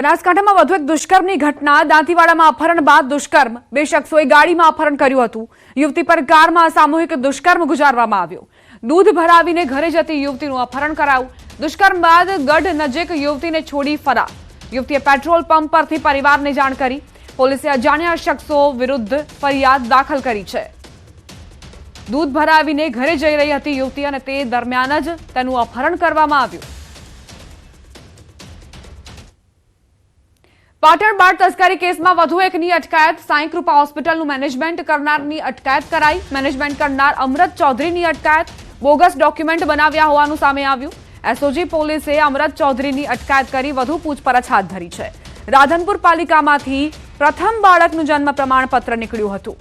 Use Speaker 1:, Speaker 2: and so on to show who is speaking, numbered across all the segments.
Speaker 1: બનાસકાંઠામાં વધુ એક દુષ્કર્મની ઘટના। દાંતીવાડામાં અપહરણ બાદ દુષ્કર્મ। બે શખ્સોએ ગાડીમાં અપહરણ કર્યું હતું। યુવતી પર કારમાં સામૂહિક દુષ્કર્મ ગુજારવામાં આવ્યો। દૂધ ભરાવીને ઘરે જતી યુવતીનું અપહરણ કરાયું। દુષ્કર્મ બાદ ગઢ નજીક યુવતીને છોડી ફરાર। યુવતીએ પેટ્રોલ પંપ પરથી પરિવારને જાણ કરી। પોલીસે અજાણ્યા શખ્સો વિરુદ્ધ ફરિયાદ દાખલ કરી છે। દૂધ ભરાવીને ઘરે જઈ રહી હતી યુવતી અને તે દરમિયાન જ તેનું અપહરણ કરવામાં આવ્યું। પાટણ બાળ તસ્કરી કેસમાં વધુ એકની અટકાયત। સાંઈ કૃપા હોસ્પિટલનું મેનેજમેન્ટ કરનારની અટકાયત કરાઈ। મેનેજમેન્ટ કરનાર અમરત ચૌધરીની અટકાયત। બોગસ ડોક્યુમેન્ટ બનાવ્યા હોવાનું સામે આવ્યું। એસઓજી પોલીસે અમરત ચૌધરીની અટકાયત કરી વધુ પૂછપરછ હાથ ધરી છે। રાધનપુર પાલિકામાંથી પ્રથમ બાળકનું જન્મ પ્રમાણપત્ર નીકળ્યું હતું।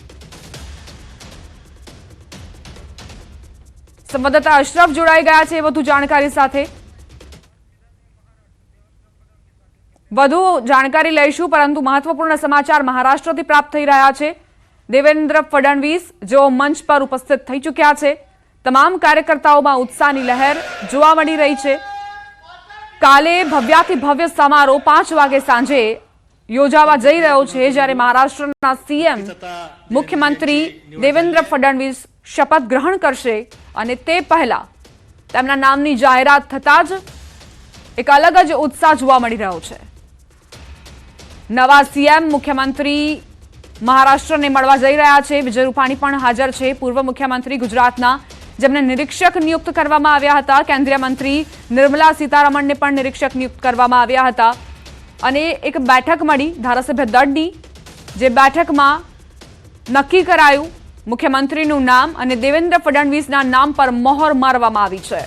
Speaker 1: સંવાદદાતા અશરફ જોડાઈ ગયા છે વધુ જાણકારી સાથે। વધુ જાણકારી લઈશું, પરંતુ મહત્વપૂર્ણ સમાચાર મહારાષ્ટ્રથી પ્રાપ્ત થઈ રહ્યા છે। દેવેન્દ્ર ફડણવીસ જેઓ મંચ પર ઉપસ્થિત થઈ ચૂક્યા છે। તમામ કાર્યકર્તાઓમાં ઉત્સાહની લહેર જોવા મળી રહી છે। કાલે ભવ્યાથી ભવ્ય સમારોહ 5 વાગે સાંજે યોજાવા જઈ રહ્યો છે, જ્યારે મહારાષ્ટ્રના સીએમ મુખ્યમંત્રી દેવેન્દ્ર ફડણવીસ શપથ ગ્રહણ કરશે અને તે પહેલા તેમના નામની જાહેરાત થતાં જ એક અલગ જ ઉત્સાહ જોવા મળી રહ્યો છે। નવા સીએમ મુખ્યમંત્રી મહારાષ્ટ્રને મળવા જઈ રહ્યા છે। વિજય રૂપાણી પણ હાજર છે। પૂર્વ મુખ્યમંત્રી ગુજરાતના જેમને નિરીક્ષક નિયુક્ત કરવામાં આવ્યા હતા। કેન્દ્રીય મંત્રી નિર્મલા સીતારમણને પણ નિરીક્ષક નિયુક્ત કરવામાં આવ્યા હતા અને એક બેઠક મળી ધારાસભ્ય દળની, જે બેઠકમાં નક્કી કરાયું મુખ્યમંત્રીનું નામ અને દેવેન્દ્ર ફડણવીસના નામ પર મહોર મારવામાં આવી છે।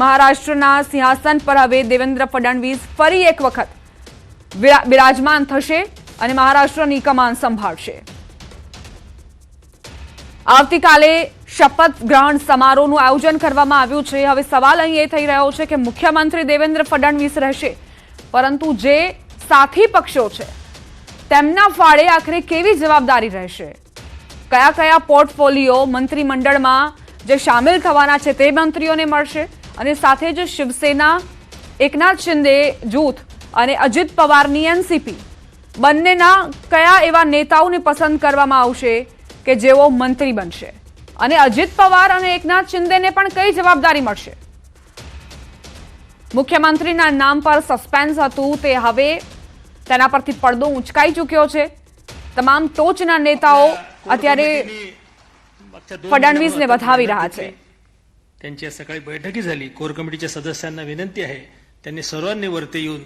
Speaker 1: મહારાષ્ટ્રના સિંહાસન પર હવે દેવેન્દ્ર ફડણવીસ ફરી એક વખત બિરાજમાન થશે અને મહારાષ્ટ્રની કમાન સંભાળશે। આવતીકાલે શપથ ગ્રહણ સમારોહનું આયોજન કરવામાં આવ્યું છે। હવે સવાલ અહીં એ થઈ રહ્યો છે કે મુખ્યમંત્રી દેવેન્દ્ર ફડણવીસ રહેશે, પરંતુ જે સાથી પક્ષો છે તેમના ફાળે આખરે કેવી જવાબદારી રહેશે? કયા કયા પોર્ટફોલિયો મંત્રીમંડળમાં જે સામેલ થવાના છે તે મંત્રીઓને મળશે? અને સાથે જ શિવસેના એકનાથ શિંદે જૂથ અને અજીત પવારની એનસીપી બંનેના કયા એવા નેતાઓને પસંદ કરવામાં આવશે કે જેઓ મંત્રી બનશે? અને અજીત પવાર અને એકનાથ શિંદેને પણ કઈ જવાબદારી મળશે? મુખ્યમંત્રીના નામ પર સસ્પેન્સ હતું, તે હવે તેના પરથી પડદો ઉંચકાઈ ચૂક્યો છે। તમામ ટોચના નેતાઓ અત્યારે फडणवीसने વધાવી રહ્યા છે।
Speaker 2: त्यांची सकाळी बैठकी झाली। कोर कमिटीच्या सदस्यांना विनंती आहे त्यांनी सर्वांनी वरती येऊन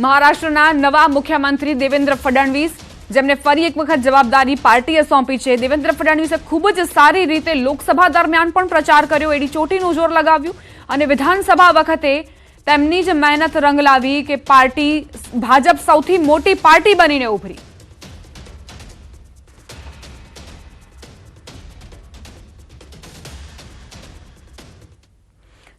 Speaker 1: મહારાષ્ટ્રના નવા મુખ્યમંત્રી દેવેન્દ્ર ફડણવીસ, જેમને ફરી એક વખત જવાબદારી પાર્ટીએ સોંપી છે। દેવેન્દ્ર ફડણવીસે ખૂબ જ સારી રીતે લોકસભા દરમિયાન પણ પ્રચાર કર્યો, એડી ચોટીનું જોર લગાવ્યું અને વિધાનસભા વખતે તેમની જ મહેનત રંગ લાવી કે પાર્ટી ભાજપ સૌથી મોટી પાર્ટી બનીને ઉભરી।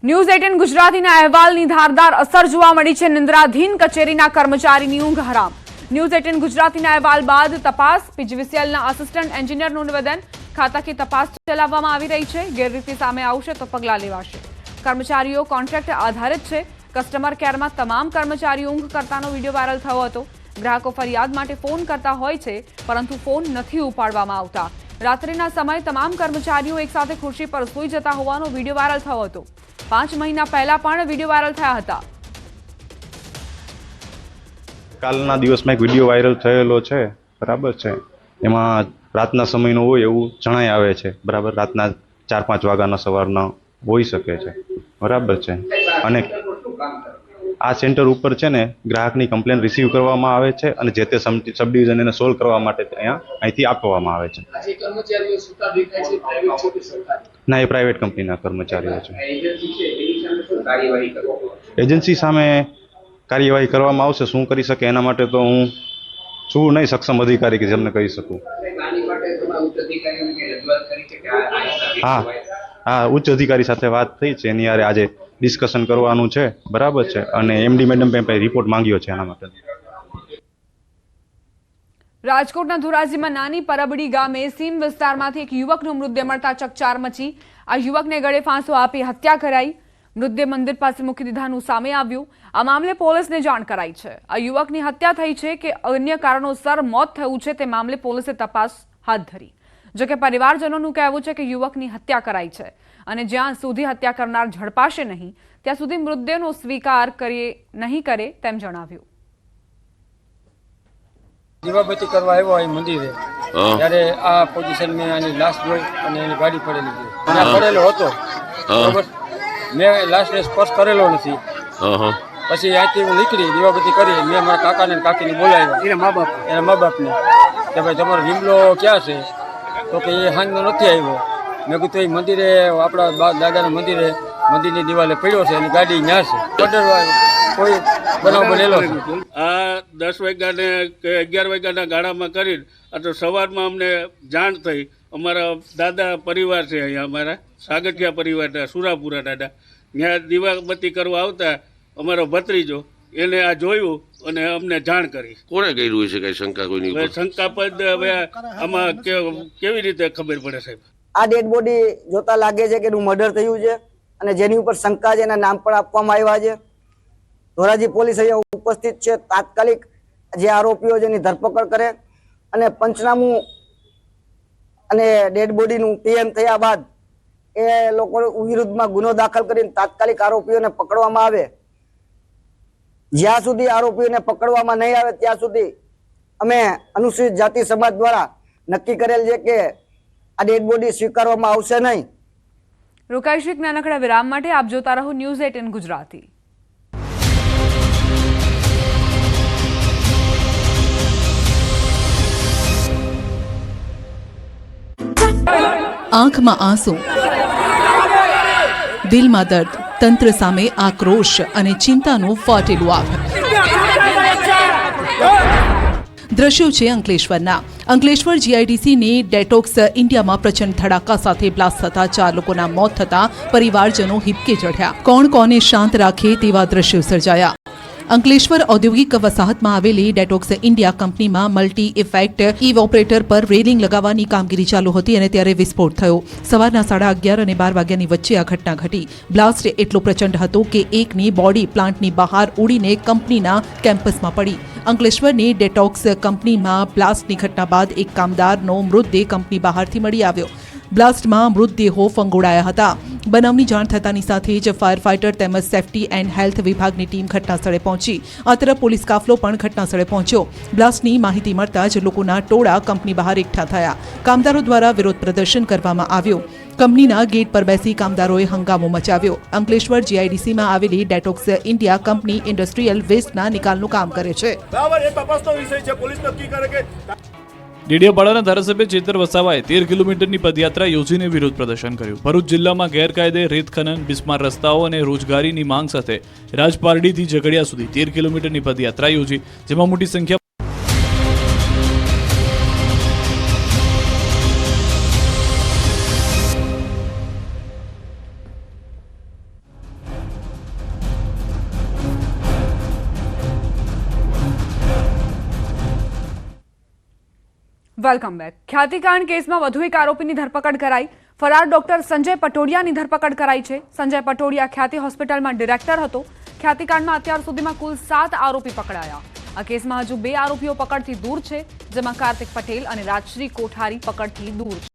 Speaker 1: ન્યૂઝ 18 ગુજરાતીના અહેવાલની ધારદાર અસર જોવા મળી છે। નિંદ્રાધીન કચેરીના કર્મચારીની ઊંઘ હરામ। ન્યૂઝ 18 ગુજરાતીના અહેવાલ બાદ તપાસ। પીજીવીસીએલના આસિસ્ટન્ટ એન્જિનિયરનું નિવેદન, ખાતાકીય તપાસ ચલાવવામાં આવી રહી છે। ગેરરીતિ સામે આવશે તો પગલાં લેવાશે। કર્મચારીઓ કોન્ટ્રાક્ટ આધારિત છે। કસ્ટમર કેરમાં તમામ કર્મચારીઓ ઊંઘ કરતાનો વિડીયો વાયરલ થયો હતો। ગ્રાહકો ફરિયાદ માટે ફોન કરતા હોય છે, પરંતુ ફોન નથી ઉપાડવામાં આવતા। રાત્રિના સમયે તમામ કર્મચારીઓ એકસાથે ખુરશી પર સૂઈ જતા હોવાનો વિડીયો વાયરલ થયો હતો। 5 મહિના પહેલા પણ વિડીયો વાયરલ થયા હતા।
Speaker 3: કાલના દિવસમાં એક વિડીયો વાયરલ થયેલો છે, બરાબર છે। એમાં રાતના સમયનો હોય એવું જણાય આવે છે, બરાબર। રાતના 4-5 વાગ્યાના સવારના હોઈ શકે છે, બરાબર છે। અને આ સેન્ટર ઉપર છે ને ગ્રાહકની કમ્પ્લેન રિસીવ કરવામાં આવે છે અને જે તે સબ ડિવિઝન એને સોલ્વ કરવા માટે અહીંથી આપવામાં આવે છે। ના, એ પ્રાઇવેટ કંપનીના કર્મચારીઓ છે। એજન્સી સામે કાર્યવાહી કરવામાં આવશે। શું કરી શકે એના માટે તો હું છું નહીં સક્ષમ અધિકારી કે જેમને કહી શકું। હા હા, ઉચ્ચ અધિકારી સાથે વાત થઈ છે, એની યારે આજે ડિસ્કશન કરવાનું છે, બરાબર છે। અને એમડી મેડમ પાસે રિપોર્ટ માંગ્યો છે એના માટે।
Speaker 1: રાજકોટના ધોરાજીમાં નાની પરબડી ગામે સીમ વિસ્તારમાંથી એક યુવકનો મૃતદેહ મળતા ચકચાર મચી। આ યુવકને ગળે ફાંસો આપી હત્યા કરાઈ। મૃતદેહ મંદિર પાસે મૂકી દીધાનું સામે આવ્યું। આ મામલે પોલીસને જાણ કરાઈ છે। આ યુવકની હત્યા થઈ છે કે અન્ય કારણોસર મોત થયું છે તે મામલે પોલીસે તપાસ હાથ ધરી। જોકે પરિવારજનોનું કહેવું છે કે યુવકની હત્યા કરાઈ છે અને જ્યાં સુધી હત્યા કરનાર ઝડપાશે નહીં ત્યાં સુધી મૃતદેહનો સ્વીકાર નહીં કરે તેમ જણાવ્યું।
Speaker 4: દીવાબત્તી કરવા આવ્યો અહીં મંદિરે ત્યારે આ પોઝિશનમાં આની લાશ જોઈ અને એની ગાડી પડેલી જોઈ ત્યાં પડેલો હતો બરોબર મેં લાશને સ્પર્શ કરેલો નથી પછી અહીંથી હું નીકળી દીવાબત્તી કરી મેં મારા કાકાને અને કાકીને બોલાવ્યા એના મા બાપને કે ભાઈ તમારો રીમલો ક્યાં છે તો કે એ હાંજનો નથી આવ્યો। મેં કીધું એ મંદિરે આપણા દાદાના મંદિરની દિવાલે પડ્યો છે એની ગાડી ત્યાં છે કોઈ બનાવ બનેલો છે।
Speaker 5: આ 10 વાગ્યાને કે 11 વાગ્યાના ગાળામાં કરીને આ તો સવારમાં અમને જાણ થઈ। અમારા દાદા પરિવાર છે અહીંયા અમારા સાગઠિયા પરિવારના સુરાપુરા દાદા ત્યાં દીવાબત્તી કરવા આવતા અમારો ભત્રીજો એને આ જોયું અને અમને જાણ કરી।
Speaker 6: કોણે કર્યું છે કઈ શંકા કોઈની ઉપર?
Speaker 5: શંકાસ્પદ હવે આમાં કેવી રીતે ખબર પડે સાહેબ?
Speaker 7: આ ડેડ બોડી જોતા લાગે છે કે એનું મર્ડર થયું છે અને જેની ઉપર શંકા છે એના નામ પણ આપવામાં આવ્યા છે। ધોરાજી પોલીસ અહીંયા ઉપસ્થિત છે। તાત્કાલિક જે આરોપીઓ છે એની ધરપકડ કરે અને પંચનામું અને ડેડ બોડીનું પીએમ થયા બાદ એ લોકો વિરુદ્ધમાં ગુનો દાખલ કરીને તાત્કાલિક આરોપીઓને પકડવામાં આવે। જ્યાં સુધી આરોપીઓને પકડવામાં નહીં આવે ત્યાં સુધી અમે અનુસૂચિત જાતિ સમાજ દ્વારા નક્કી કરેલ છે કે આ ડેડ બોડી સ્વીકારવામાં આવશે નહીં।
Speaker 1: રોકાઈશું એક નાનકડા વિરામ માટે। આપ જોતા રહો ન્યૂઝ 18 ગુજરાતી।
Speaker 8: આંખમાં આંસુ, દિલમાં દર્દ, તંત્ર સામે આક્રોશ અને ચિંતાનું ફાટેલું આગ। દ્રશ્યો છે અંકલેશ્વરના। અંકલેશ્વર જીઆઈડીસીની ડેટોક્સ ઇન્ડિયામાં પ્રચંડ ધડાકા સાથે બ્લાસ્ટ થતા 4 લોકોના મોત થતા પરિવારજનો હિબકે ચઢ્યા। કોણ કોને શાંત રાખે તેવા દ્રશ્યો સર્જાયા। અંકલેશ્વર ઔદ્યોગિક વસાહતમાં આવેલી ડેટોક્સ ઇન્ડિયા કંપનીમાં મલ્ટી ઇફેક્ટ ઇવોપરેટર પર રેલિંગ લગાવવાની કામગીરી ચાલુ હતી અને ત્યારે વિસ્ફોટ થયો। સવારના 11:30 અને 12 વાગ્યાની વચ્ચે આ ઘટના ઘટી। બ્લાસ્ટ એટલો પ્રચંડ હતો કે એકની બોડી પ્લાન્ટની બહાર ઉડીને કંપનીના કેમ્પસમાં પડી। અંકલેશ્વરની ડેટોક્સ કંપનીમાં બ્લાસ્ટની ઘટના બાદ એક કામદારનો મૃતદેહ કંપની બહારથી મળી આવ્યો। બ્લાસ્ટમાં મૃતદેહો ફંગોળાયા હતા। બનાવની જાણ થતાની સાથે જ ફાયર ફાઇટર તેમજ સેફટી એન્ડ હેલ્થ વિભાગની ટીમ ઘટનાસ્થળે પહોંચી। આ તરફ પોલીસ કાફલો પણ ઘટનાસ્થળે પહોંચ્યો। બ્લાસ્ટની માહિતી મળતા જ લોકોના ટોળા કંપની બહાર એકઠા થયા। કામદારો દ્વારા વિરોધ પ્રદર્શન કરવામાં આવ્યો। કંપનીના ગેટ પર બેસી કામદારોએ હંગામો મચાવ્યો। અંકલેશ્વર જીઆઈડીસીમાં આવેલી ડેટોક્સ ઇન્ડિયા કંપની ઇન્ડસ્ટ્રીયલ વેસ્ટના નિકાલનું કામ કરે છે।
Speaker 9: ડેડિયાપાડાના ધારાસભ્ય ચેતર વસાવાએ 13 કિલોમીટરની પદયાત્રા યોજીને વિરોધ પ્રદર્શન કર્યું। ભરૂચ જિલ્લામાં ગેરકાયદે રેત ખનન, બિસ્માર રસ્તાઓ અને રોજગારીની માંગ સાથે રાજપારડીથી ઝઘડિયા સુધી 13 કિલોમીટરની પદયાત્રા યોજી, જેમાં મોટી સંખ્યા
Speaker 1: વેલકમ બેક। ખ્યાતિકાંડ કેસમાં વધુ એક આરોપીની ધરપકડ કરાઈ। ફરાર ડોક્ટર સંજય પટોડિયાની ધરપકડ કરાઈ છે। સંજય પટોડિયા ખ્યાતિ હોસ્પિટલમાં ડિરેક્ટર હતો। ખ્યાતિકાંડમાં અત્યાર સુધીમાં કુલ 7 આરોપી પકડાયા। આ કેસમાં હજુ 2 આરોપીઓ પકડથી દૂર છે, જેમાં કાર્તિક પટેલ અને રાજશ્રી કોઠારી પકડથી દૂર છે।